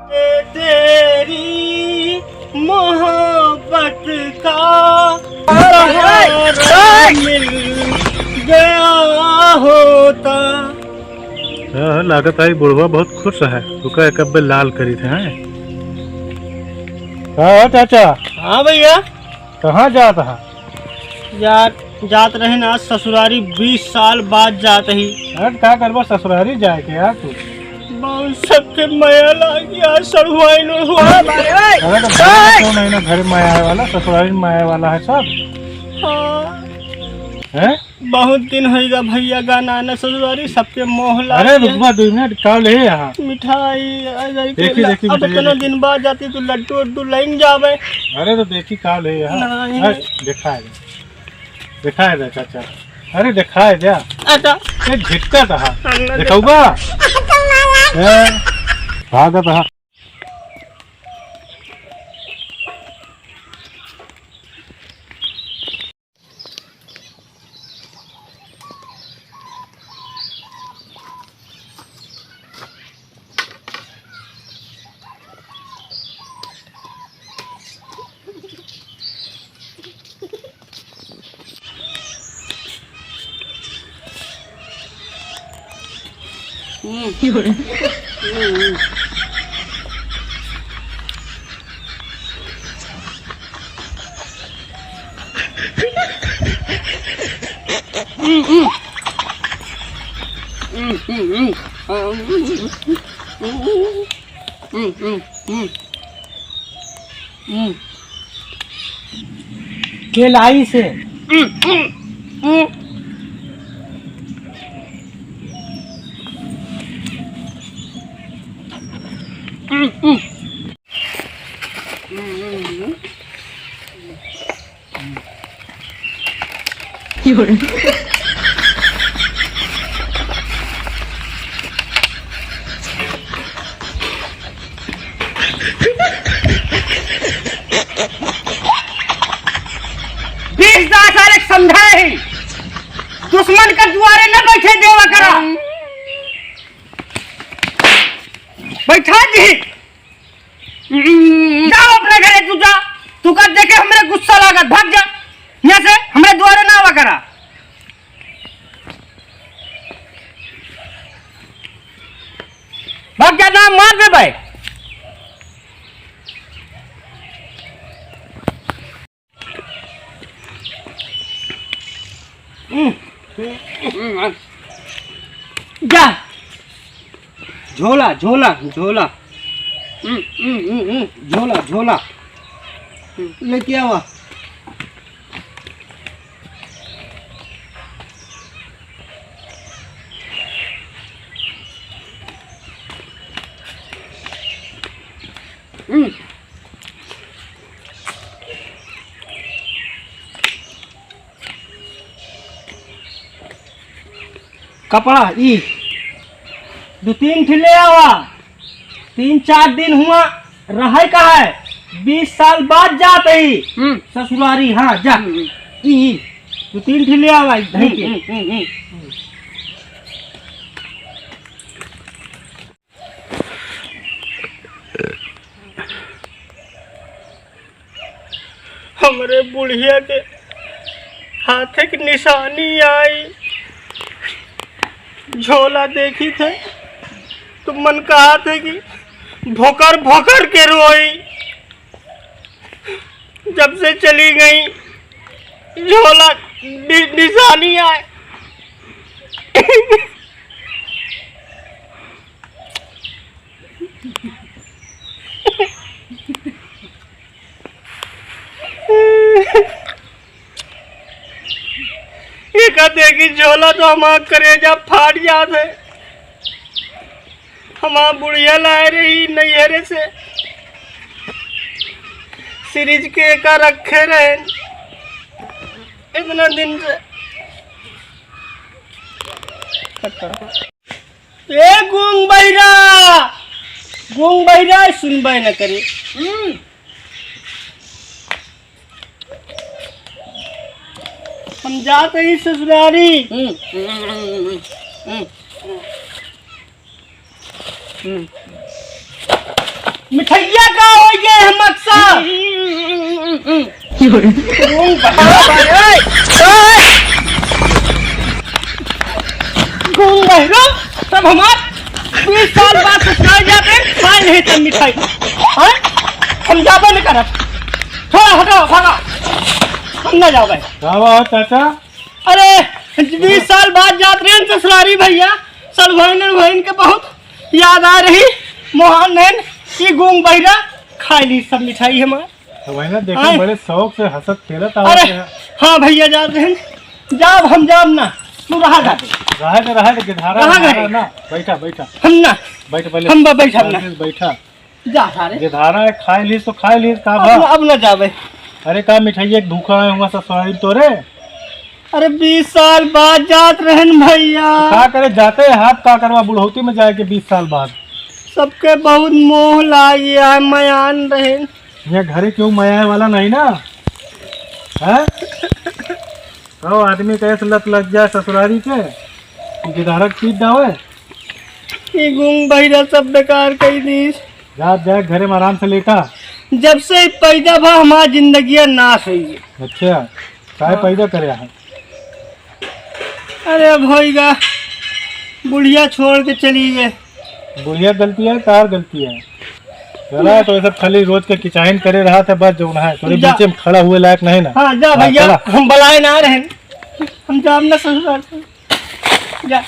तेरी मोहब्बत का मिल गया होता। लागत आई बुढ़वा बहुत खुश है। रुका एक अब्बे लाल करी थे हैं। हाँ चाचा। हाँ भैया। कहाँ जात है? जात रहे ना ससुरारी 20 साल बाद जात ही। क्या करबा ससुरारी जाए के यार तू? बहुत सबके माया लागी यार सड़ुआई लड़ुआ। अरे तो क्यों नहीं ना घर में आया वाला ससुरारी में आया वाला है सब। हाँ हैं? बहुत दिन होगा भैया गाना न ससुरारी सबके मोह लागी। अरे रुकवा 2 मिनट का ले यहाँ मिठाई देखी देखी अब इतना दिन बाद जाती तो लड्डू उड्डू लाइन जावे। अरे तो देखी का ले यहाँ दिखाए दे चाचा। अरे दिखाए दे अच्छा ये झिटका था दिखाऊगा भागत हा। केलाई से समझाए दुश्मन का दुआरे न बैठे देवा करा। बैठा जी जाओ अपने घरे तू जा। तू कर देखे हमरे गुस्सा लागत भाग जा यहाँ से हमरे दुआरे ना आवा करा। भाग जा ना मार दे भाई। जा झोला झोला झोला झोला झोला लेके आवा। कपड़ा ई 2-3 ठिले आवा। 3-4 दिन हुआ रहे का है 20 साल बाद जात ही ससुरारी। हाँ जा ई 2-3 ठिले आवा धई के। हमरे बुढ़िया के हाथ की निशानी आई। झोला देखी थे तो मन कहा थे कि भोकर भोकर के रोई। जब से चली गई झोला निशानी आए। ये कहते कि झोला तो हमारा करेजा फाट जाते। हमारा बुढ़िया लाए रही नैहरे से सीरीज के का रखे रहे इतना दिन से। ए गूंग बहिरा सुनबे न करे। हम जाते ही ससुरारी। मिठैया का हो ये है मकसद। घूम गए रो तब हमार 20 साल बाद ससुराल जाते हैं, खाए नहीं तब मिठाई। हैं? हम जाबे नहीं करत, थोड़ा हटाओ भागा, हम न जाबे। क्या हुआ चाचा? अरे 20 साल बाद जात रहे हैं ससुरारी भैया, सलभन के बहुत याद आ रही। मोहन नैन ये गूंग बहिरा खा ली सब मिठाई हमार। तो वही ना देखो बड़े शौक से हंसत खेलत अरे हाँ भैया जा रहे हैं, जाब हम जाब ना, तू रहा जाते रहा गिधारा कहाँ गए? ना बैठा बैठा हम ना बैठ पहले हम बैठा ना बैठा जा सारे गिधारा है, खाए ली तो खाए ली का अब ना जाबे। अरे का मिठाई एक भूखा है हुआ ससुरारी तोरे अरे 20 साल बाद जात रहन भैया, का करे जाते हाथ का करवा बुढ़ौती में जाए के 20 साल बाद। सबके बहुत मोह लागी है, मयान रहे ये घरे क्यों मया वाला नहीं ना है। तो आदमी कैसे लत लग जाए ससुरारी के गिधारा पीट दावे। ये गूंग बहिरा सब बेकार कर दी। जा घरे में आराम से लेटा। जब से पैदा भा हमारी जिंदगी नाश हुई है। अच्छा काय पैदा करे है? अरे भैया बुढ़िया छोड़ के चली गए। बुढ़िया गलती है कार गलती है? चला तो ये सब खाली रोज के किचाइन करे रहा था बस जो है थोड़ी जा। बीच में खड़ा हुए लायक नहीं ना। हाँ जा भैया, चला। हम बलाए ना रहे, हम जाब ना ससुराल से। जा